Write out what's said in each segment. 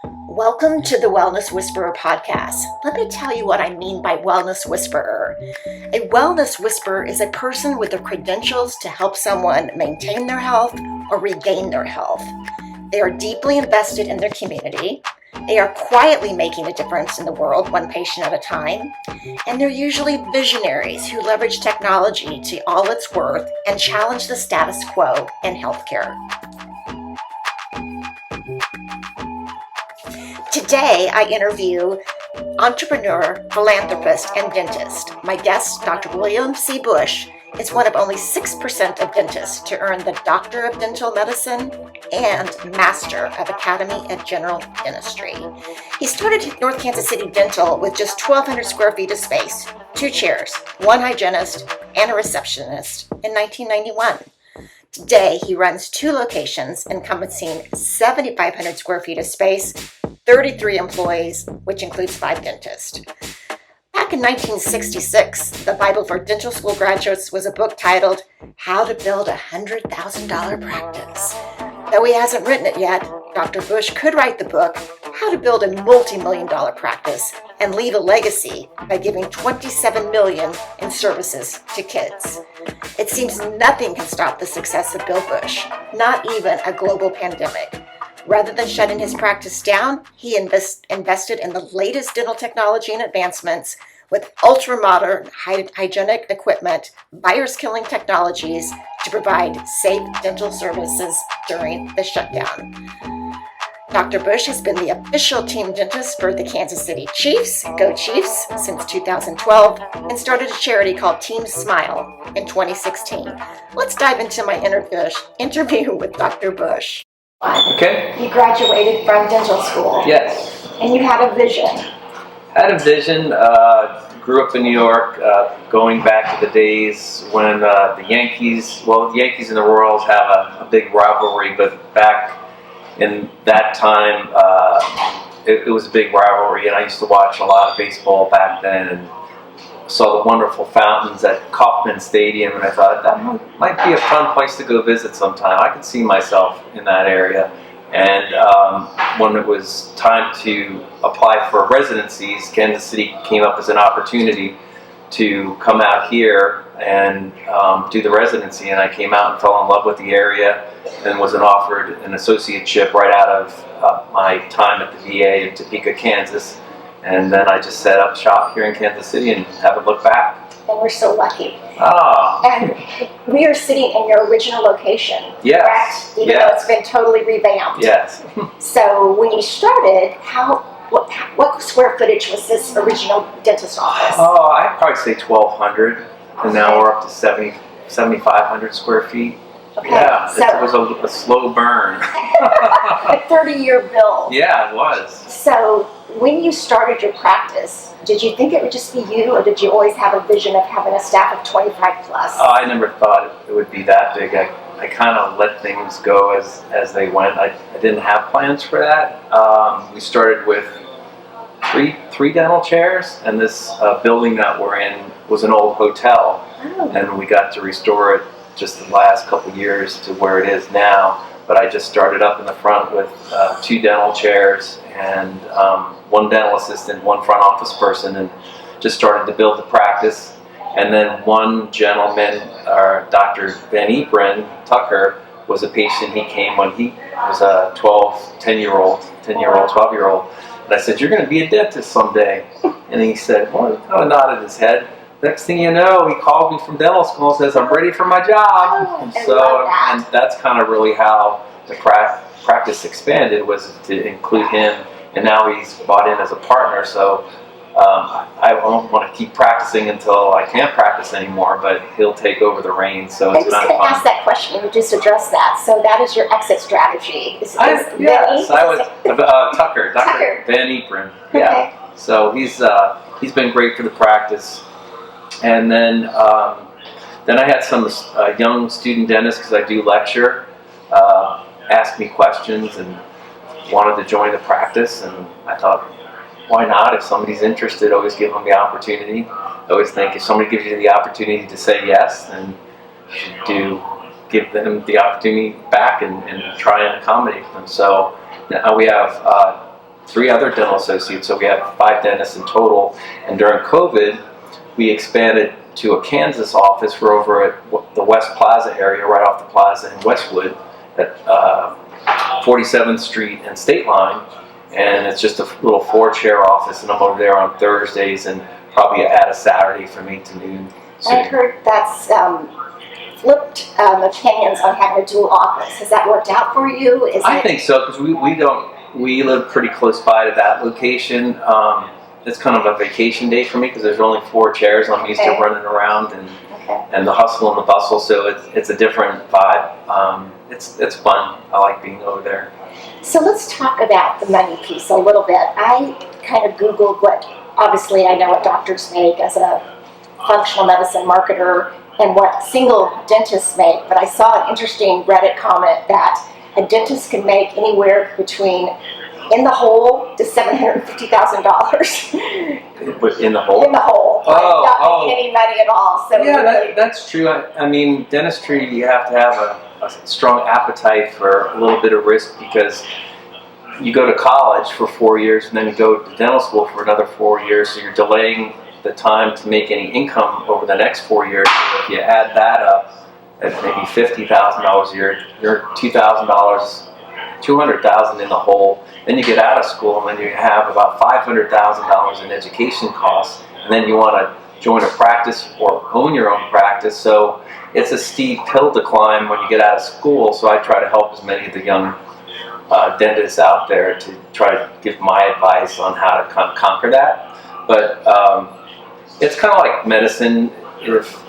Welcome to the Wellness Whisperer podcast. Let me tell you what I mean by wellness whisperer. A wellness whisperer is a person with the credentials to help someone maintain their health or regain their health. They are deeply invested in their community. They are quietly making a difference in the world, one patient at a time. And they're usually visionaries who leverage technology to all its worth and challenge the status quo in healthcare. Today, I interview entrepreneur, philanthropist, and dentist. My guest, Dr. William C. Busch, is one of only 6% of dentists to earn the Doctor of Dental Medicine and Master of Academy of General Dentistry. He started North Kansas City Dental with just 1,200 square feet of space, 2 chairs, 1 hygienist, and a receptionist in 1991. Today, he runs 2 locations encompassing 7,500 square feet of space, 33 employees, which includes 5 dentists. Back in 1966, the Bible for dental school graduates was a book titled How to Build a $100,000 Practice. Though he hasn't written it yet, Dr. Busch could write the book How to Build a Multi-Million-Dollar Practice and leave a legacy by giving $27 million in services to kids. It seems nothing can stop the success of Bill Busch, not even a global pandemic. Rather than shutting his practice down, he invested in the latest dental technology and advancements with ultra-modern hygienic equipment, virus-killing technologies to provide safe dental services during the shutdown. Dr. Busch has been the official team dentist for the Kansas City Chiefs, Go Chiefs, since 2012, and started a charity called Team Smile in 2016. Let's dive into my interview with Dr. Busch. Okay. You graduated from dental school. Yes. And you had a vision. Had a vision. Grew up in New York, going back to the days when the Yankees and the Royals have a big rivalry, but back in that time, it was a big rivalry, and I used to watch a lot of baseball back then, and saw the wonderful fountains at Kauffman Stadium, and I thought that might be a fun place to go visit sometime. I could see myself in that area. And when it was time to apply for residencies, Kansas City came up as an opportunity to come out here and do the residency, and I came out and fell in love with the area and was offered an associateship right out of my time at the VA in Topeka, Kansas. And then I just set up shop here in Kansas City and haven't looked back. And we're so lucky. Oh. And we are sitting in your original location, yes. correct? Even though it's been totally revamped. Yes. So when you started, what square footage was this original dentist office? Oh, I'd probably say 1,200, and now we're up to 7,500 square feet. Okay. Yeah, so, it was a slow burn. a 30-year build. Yeah, it was. So when you started your practice, did you think it would just be you, or did you always have a vision of having a staff of 25 plus? Oh, I never thought it would be that big. I kind of let things go as they went. I didn't have plans for that. We started with three dental chairs, and this building that we're in was an old hotel, and we got to restore it just the last couple years to where it is now. But I just started up in the front with 2 dental chairs and 1 dental assistant, 1 front office person, and just started to build the practice. And then one gentleman, Dr. Van Ypren, Tucker, was a patient. He came when he was a 12-year-old. And I said, "You're going to be a dentist someday." And he said, well, he kind of nodded his head. Next thing you know, he called me from dental school and says, "I'm ready for my job." And that's kind of really how the practice expanded, was to include him. And now he's bought in as a partner. So I don't want to keep practicing until I can't practice anymore, but he'll take over the reins. So it's kind of fun. I was going to ask that question. You just addressed that. So that is your exit strategy. Yes, I was Tucker Van Ypren. Yeah. Okay. So he's been great for the practice. And then I had some young student dentists, because I do lecture, ask me questions and wanted to join the practice, and I thought, why not? If somebody's interested, always give them the opportunity. I always think if somebody gives you the opportunity to say yes, then you should give them the opportunity back and try and accommodate them. So now we have 3 other dental associates, so we had 5 dentists in total. And during COVID, we expanded to a Kansas office. We're over at the West Plaza area, right off the plaza in Westwood, at 47th Street and State Line. And it's just a little 4-chair office, and I'm over there on Thursdays and probably add a Saturday from 8 to noon. So, I heard that's flipped opinions on having a dual office. Has that worked out for you? I think so, because we live pretty close by to that location. It's kind of a vacation day for me because there's only 4 chairs. I'm used to running around and the hustle and the bustle, so it's a different vibe. It's fun. I like being over there. So let's talk about the money piece a little bit. I kind of Googled what, obviously I know what doctors make as a functional medicine marketer and what single dentists make, but I saw an interesting Reddit comment that a dentist can make anywhere between in the hole to $750,000. But in the hole? In the hole. Not making any money at all. So yeah, really, that's true. I mean, dentistry, you have to have a strong appetite for a little bit of risk, because you go to college for 4 years and then you go to dental school for another 4 years, so you're delaying the time to make any income over the next 4 years. So if you add that up at maybe $50,000 a year, you're $2,000, $200,000 in the hole. Then you get out of school and then you have about $500,000 in education costs, and then you want to join a practice or own your own practice. So it's a steep hill to climb when you get out of school. So I try to help as many of the young dentists out there to try to give my advice on how to conquer that. But it's kind of like medicine. If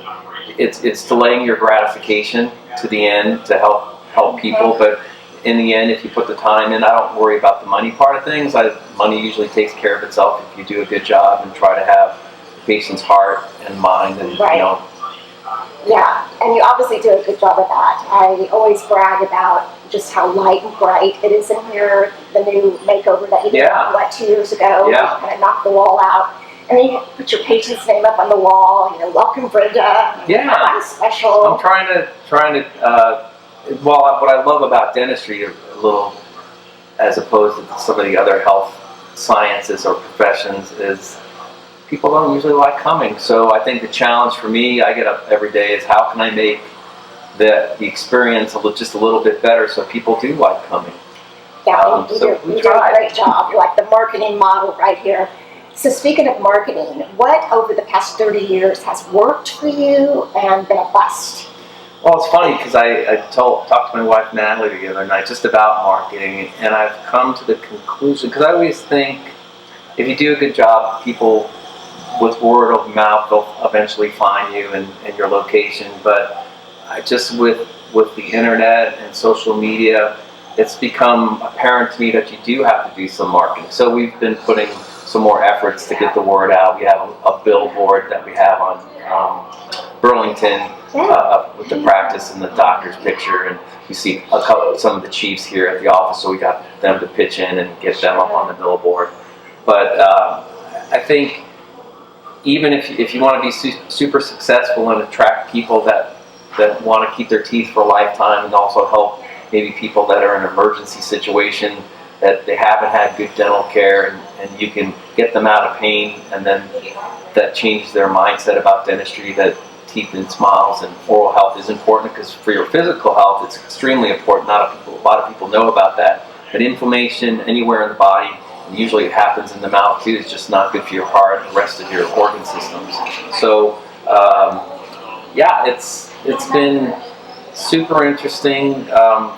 it's delaying your gratification to the end to help people, but in the end, if you put the time in, I don't worry about the money part of things. Money usually takes care of itself if you do a good job and try to have the patient's heart and mind, and right. Yeah, and you obviously do a good job of that. I always brag about just how light and bright it is in here. The new makeover that you did, 2 years ago, you kind of knocked the wall out. And then you put your patient's name up on the wall, welcome Brenda. Yeah. I'm special. I'm trying to well, what I love about dentistry a little, as opposed to some of the other health sciences or professions, is people don't usually like coming. So I think the challenge for me, I get up every day, is how can I make the experience just a little bit better so people do like coming. Yeah, you do a great job. You're like the marketing model right here. So speaking of marketing, what over the past 30 years has worked for you and been a bust? Well, it's funny because I talked to my wife Natalie the other night just about marketing, and I've come to the conclusion, because I always think if you do a good job, people with word of mouth will eventually find you and your location. But just with the internet and social media, it's become apparent to me that you do have to do some marketing. So we've been putting some more efforts to get the word out. We have a billboard that we have on Burlington with the practice and the doctor's picture, and we see some of the chiefs here at the office, so we got them to pitch in and get them up on the billboard. But I think even if you want to be super successful and attract people that want to keep their teeth for a lifetime, and also help maybe people that are in an emergency situation that they haven't had good dental care, and you can get them out of pain, and then that changes their mindset about dentistry, that teeth and smiles and oral health is important, because for your physical health it's extremely important. A lot of people know about that, but inflammation anywhere in the body, and usually it happens in the mouth too, is just not good for your heart and the rest of your organ systems. So it's been super interesting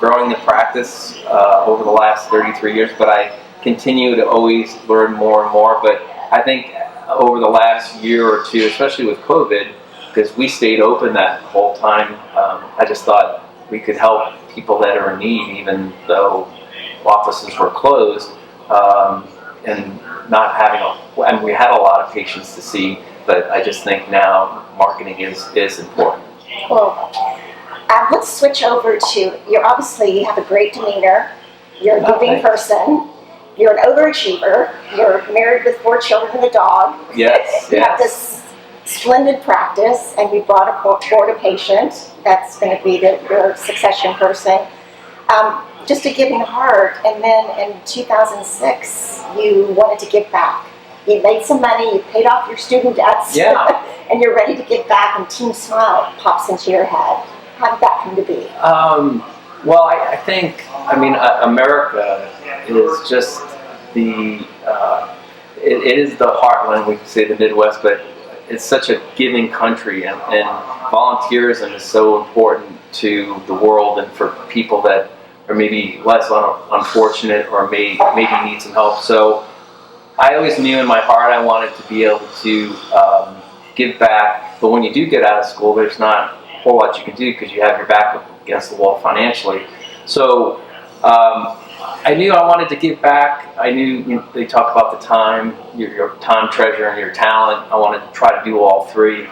growing the practice over the last 33 years, but I continue to always learn more and more. But I think over the last year or two, especially with COVID, because we stayed open that whole time, I just thought we could help people that are in need, even though offices were closed, and not having and we had a lot of patients to see, but I just think now marketing is important. Cool. Let's switch over to, you have a great demeanor, you're a giving person, you're an overachiever, you're married with 4 children and a dog. Yes. You have this splendid practice, and you brought aboard a patient that's going to be your succession person. just a giving heart. And then in 2006, you wanted to give back. You made some money, you paid off your student debts, Yeah. and you're ready to give back, and Team Smile pops into your head. How did that come to be? Well, I think, America is just it is the heartland, we can say the Midwest, but it's such a giving country, and volunteerism is so important to the world and for people that are maybe less unfortunate or maybe need some help. So I always knew in my heart I wanted to be able to give back, but when you do get out of school, there's not a whole lot you can do because you have your back up against the wall financially. So I knew I wanted to give back. I knew they talk about the time, your time treasure and your talent. I wanted to try to do all three.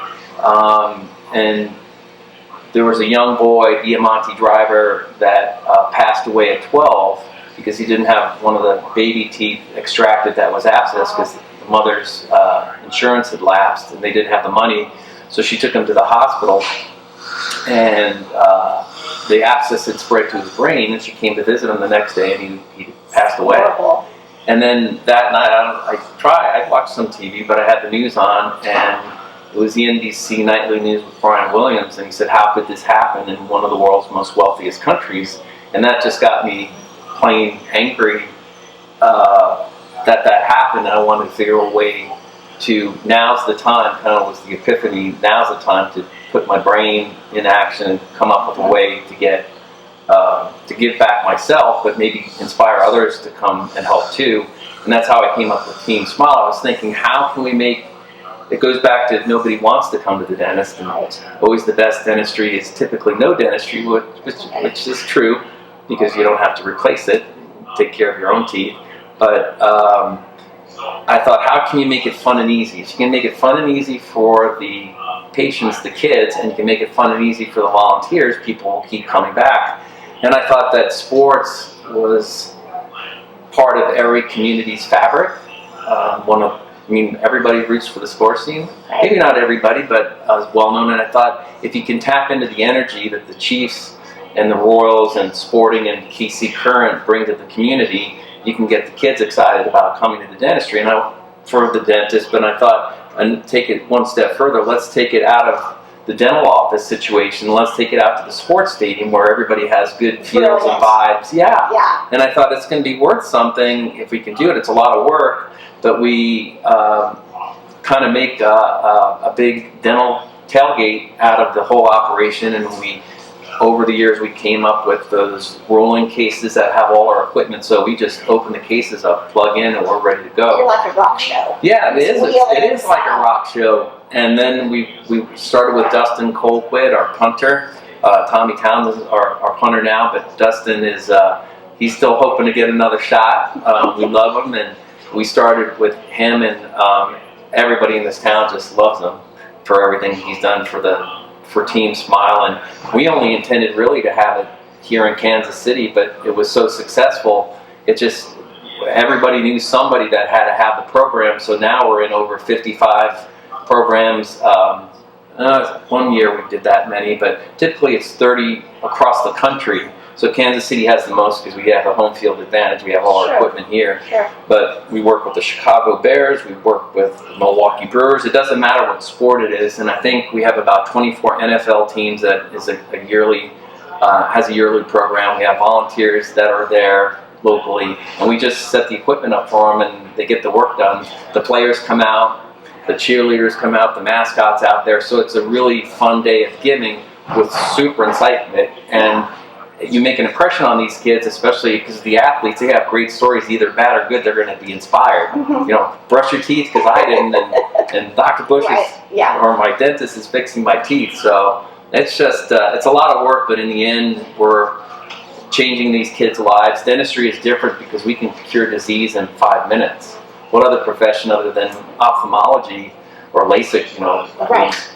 And there was a young boy, Diamante driver, that passed away at 12 because he didn't have one of the baby teeth extracted that was abscessed because the mother's insurance had lapsed and they didn't have the money. So she took him to the hospital, and the abscess had spread to his brain, and she came to visit him the next day, and he passed away. Horrible. And then that night, I watched some TV, but I had the news on, and it was the NBC Nightly News with Brian Williams, and he said, how could this happen in one of the world's most wealthiest countries? And that just got me plain angry that happened, and I wanted to figure a way to, now's the time, kind of was the epiphany, now's the time to put my brain in action and come up with a way to get to give back myself, but maybe inspire others to come and help too. And that's how I came up with Team Smile. I was thinking, how can we make, it goes back to nobody wants to come to the dentist, and always the best dentistry is typically no dentistry, which is true, because you don't have to replace it, take care of your own teeth. But I thought, how can you make it fun and easy? If you can make it fun and easy for the patients, the kids, and you can make it fun and easy for the volunteers, people will keep coming back. And I thought that sports was part of every community's fabric. Everybody roots for the sports team. Maybe not everybody, but well known. And I thought, if you can tap into the energy that the Chiefs and the Royals and Sporting and KC Current bring to the community, you can get the kids excited about coming to the dentistry. And for the dentist, but I thought, and take it one step further, let's take it out of the dental office situation, let's take it out to the sports stadium where everybody has good feels and vibes. Yeah. And I thought it's going to be worth something if we can do it. It's a lot of work, but we kind of make a big dental tailgate out of the whole operation, and over the years, we came up with those rolling cases that have all our equipment, so we just open the cases up, plug in, and we're ready to go. You're like a rock show. Yeah, it is. It is like a rock show. And then we started with Dustin Colquitt, our punter. Tommy Towns is our punter now, but Dustin is he's still hoping to get another shot. We love him, and we started with him, and everybody in this town just loves him for everything he's done for Team Smile. And we only intended really to have it here in Kansas City, but it was so successful, everybody knew somebody that had to have the program, so now we're in over 55 programs. One year we did that many, but typically it's 30 across the country. So Kansas City has the most because we have a home field advantage. We have all our equipment here. Sure. But we work with the Chicago Bears. We work with Milwaukee Brewers. It doesn't matter what sport it is. And I think we have about 24 NFL teams that is has a yearly program. We have volunteers that are there locally, and we just set the equipment up for them, and they get the work done. The players come out, the cheerleaders come out, the mascots out there. So it's a really fun day of giving with super excitement, and you make an impression on these kids, especially because the athletes, they have great stories, either bad or good. They're going to be inspired. Mm-hmm. Brush your teeth because I didn't, and Dr. Busch or my dentist is fixing my teeth. So it's just, it's a lot of work, but in the end, we're changing these kids' lives. Dentistry is different because we can cure disease in 5 minutes. What other profession other than ophthalmology or LASIK,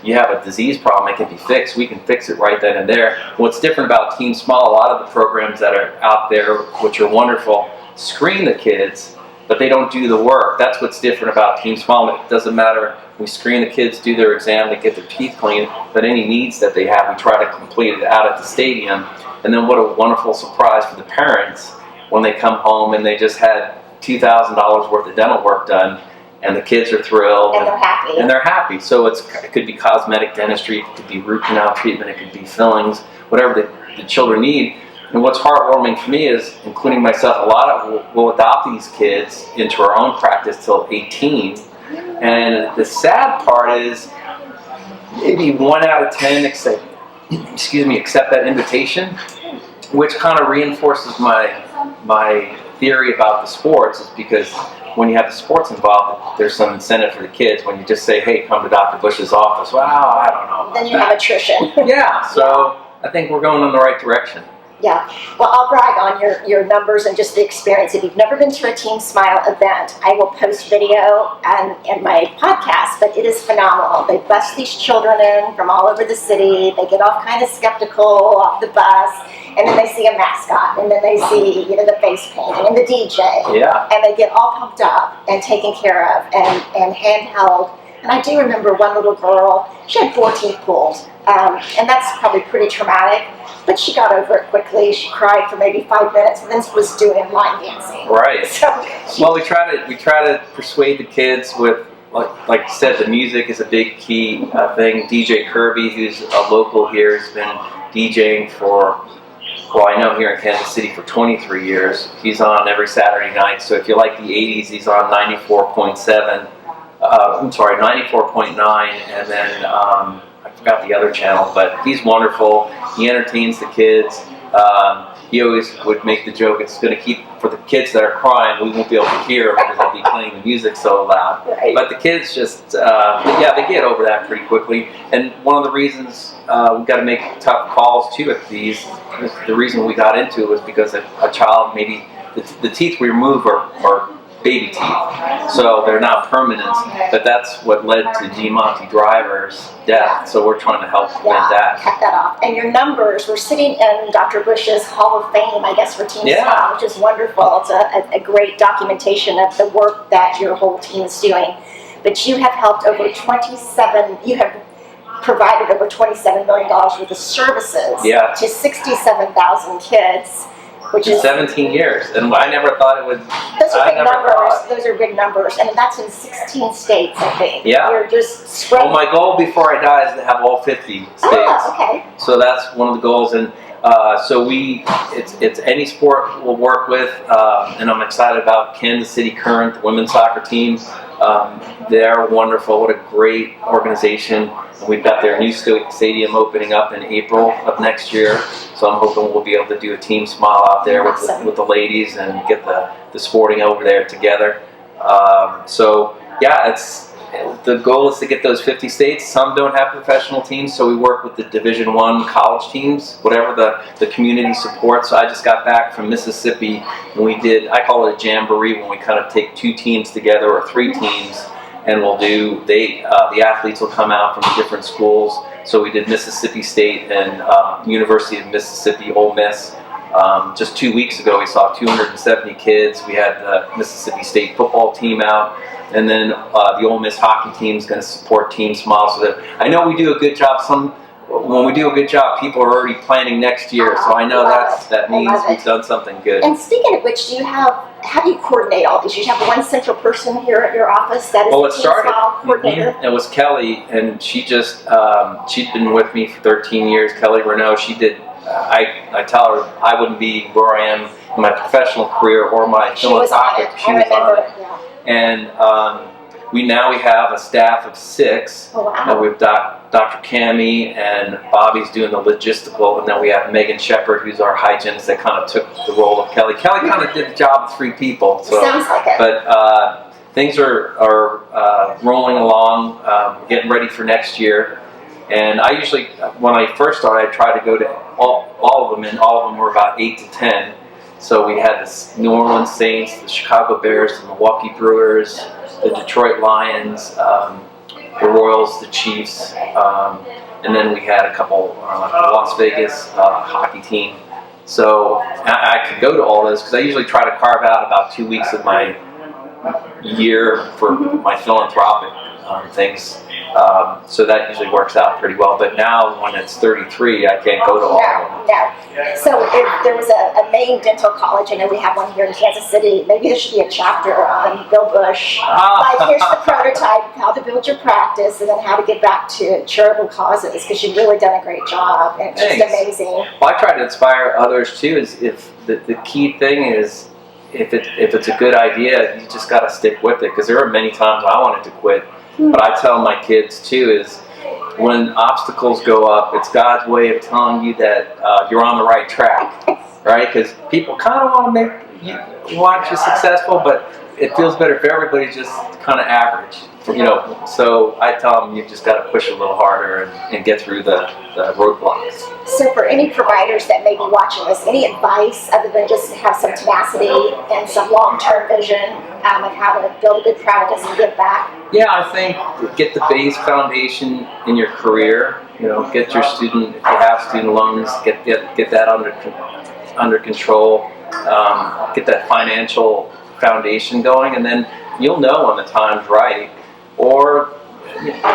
you have a disease problem, it can be fixed. We can fix it right then and there. What's different about Team Smile, a lot of the programs that are out there, which are wonderful, screen the kids, but they don't do the work. That's what's different about Team Smile. It doesn't matter We screen the kids, do their exam, they get their teeth cleaned, but any needs that they have, we try to complete it out at the stadium. And then what a wonderful surprise for the parents when they come home and they just had $2,000 worth of dental work done, and the kids are thrilled. And they're happy. And they're happy. So it could be cosmetic dentistry, it could be root canal treatment, it could be fillings, whatever the children need. And what's heartwarming for me is, including myself, a lot of will adopt these kids into our own practice till 18. And the sad part is maybe 1 out of 10 accept that invitation, which kind of reinforces my theory about the sports, is because when you have the sports involved, there's some incentive for the kids. When you just say, hey, come to Dr. Busch's office, well, I don't know. Then you have attrition. Yeah, so I think we're going in the right direction. Yeah. Well, I'll brag on your numbers and just the experience. If you've never been to a Team Smile event, I will post video in my podcast, but it is phenomenal. They bus these children in from all over the city. They get off kind of skeptical off the bus, and then they see a mascot, and then they see, the face painting and the DJ. Yeah. And they get all pumped up and taken care of and handheld. And I do remember one little girl, she had 4 teeth pulled, and that's probably pretty traumatic. But she got over it quickly. She cried for maybe 5 minutes, and then was doing line dancing. Right. So well, we try to persuade the kids with, like you said, the music is a big key thing. DJ Kirby, who's a local here, has been DJing for, I know here in Kansas City for 23 years. He's on every Saturday night. So if you like the 80s, he's on 94.7. 94.9, and then I forgot the other channel, but he's wonderful. He entertains the kids. He always would make the joke, it's going to keep, for the kids that are crying, we won't be able to hear because I'll be playing the music so loud. Right. But the kids just, they get over that pretty quickly. And one of the reasons we've got to make tough calls too at these, the reason we got into it was because a child, maybe the teeth we remove are baby teeth, so they're not permanent, but that's what led to Monty Driver's death, so we're trying to help prevent that. Cut that off. And your numbers, we're sitting in Dr. Busch's Hall of Fame, I guess, for Team Smile, which is wonderful. It's a great documentation of the work that your whole team is doing. But you have helped you have provided over $27 million worth of services to 67,000 kids. Which is 17 years, and I never thought it would. Those are big numbers. Those are big numbers, and that's in 16 states, I think. Yeah. You're just spreading. Well, my goal before I die is to have all 50 states. Oh, okay. So that's one of the goals, and so it's any sport we'll work with, and I'm excited about Kansas City Current, the women's soccer team. They're wonderful. What a great organization. We've got their new stadium opening up in April of next year, so I'm hoping we'll be able to do a Team Smile out there with the ladies and get the sporting over there together. The goal is to get those 50 states. Some don't have professional teams, so we work with the Division I college teams, whatever the community supports. So I just got back from Mississippi, and I call it a jamboree, when we kind of take 2 teams together or 3 teams, and we'll do, the athletes will come out from the different schools. So we did Mississippi State and University of Mississippi, Ole Miss. Just 2 weeks ago, we saw 270 kids. We had the Mississippi State football team out, and then the Ole Miss hockey team is going to support Team Smile. So that I know we do a good job. When we do a good job, people are already planning next year. So I know that means we've done something good. And speaking of which, how do you coordinate all these? You have one central person here at your office that is the Team Smile coordinator? It was Kelly, and she just, she'd been with me for 13 years. Kelly Renault, she did, I tell her I wouldn't be where I am in my professional career or my philanthropic. She was on it. Yeah. And we have a staff of 6. Oh, wow. We've Dr. Cammie, and Bobby's doing the logistical, and then we have Megan Shepard, who's our hygienist, that kind of took the role of Kelly. Kelly kind of did the job of 3 people. So, sounds like it. But things are rolling along, getting ready for next year. And I usually, when I first started, I tried to go to all of them, and all of them were about 8 to 10. So we had the New Orleans Saints, the Chicago Bears, the Milwaukee Brewers, the Detroit Lions, the Royals, the Chiefs, and then we had a couple, Las Vegas hockey team. So I could go to all those because I usually try to carve out about 2 weeks of my year for my philanthropic things. So that usually works out pretty well. But now when it's 33, I can't go to all of them. No. So if there was a main dental college, I know we have one here in Kansas City, maybe there should be a chapter on Bill Busch. Like, here's the prototype of how to build your practice and then how to get back to charitable causes, because you've really done a great job, and it's just amazing. Well, I try to inspire others too. Is if the key thing is if it's a good idea, you just got to stick with it. Because there are many times I wanted to quit, but I tell my kids too is when obstacles go up, it's God's way of telling you that you're on the right track, right? Because people kind of want to make you want you successful, but it feels better if everybody's just kind of average. So I tell them you've just got to push a little harder and get through the roadblocks. So for any providers that may be watching this, any advice other than just have some tenacity and some long-term vision of how to build a good practice and give back? Yeah, I think get the base foundation in your career. Get your student, if you have student loans, get that under control. Get that financial foundation going, and then you'll know when the time's right. Or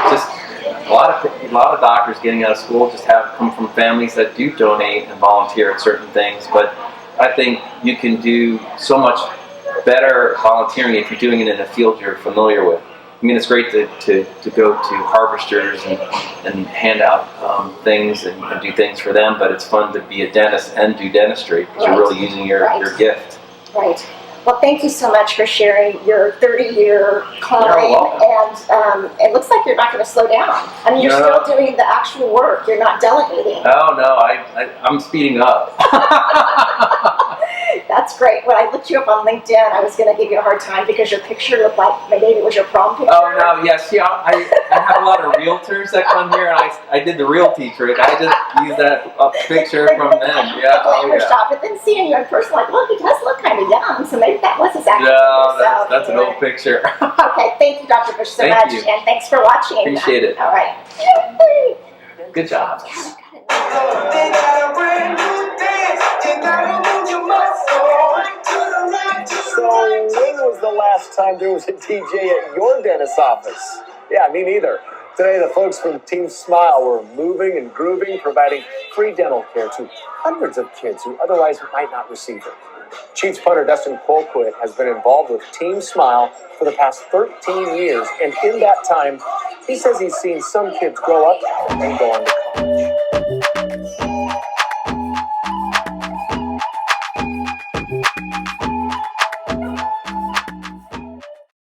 just a lot of doctors getting out of school just have come from families that do donate and volunteer at certain things. But I think you can do so much better volunteering if you're doing it in a field you're familiar with. I mean, it's great to go to harvesters and hand out things and do things for them, but it's fun to be a dentist and do dentistry because you're really using your gift. Right. Well, thank you so much for sharing your 30-year calling, and it looks like you're not going to slow down. I mean, you're still doing the actual work. You're not delegating. Oh, no, I'm speeding up. That's great. When I looked you up on LinkedIn, I was going to give you a hard time because your picture looked like maybe it was your prom picture. Oh, no, yes. Yeah, I have a lot of realtors that come here, and I did the realty trick. I just used that picture from then. Yeah. The shop, but then seeing you in person, like, well, he does look kind of young, so maybe that was his acting. No, that's an old picture. Okay, thank you, Dr. Busch, so much, and thanks for watching. Appreciate it. All right. Good job. So, when was the last time there was a DJ at your dentist's office? Yeah, me neither. Today, the folks from Team Smile were moving and grooving, providing free dental care to hundreds of kids who otherwise might not receive it. Chiefs punter Dustin Colquitt has been involved with Team Smile for the past 13 years, and in that time, he says he's seen some kids grow up and go on to college.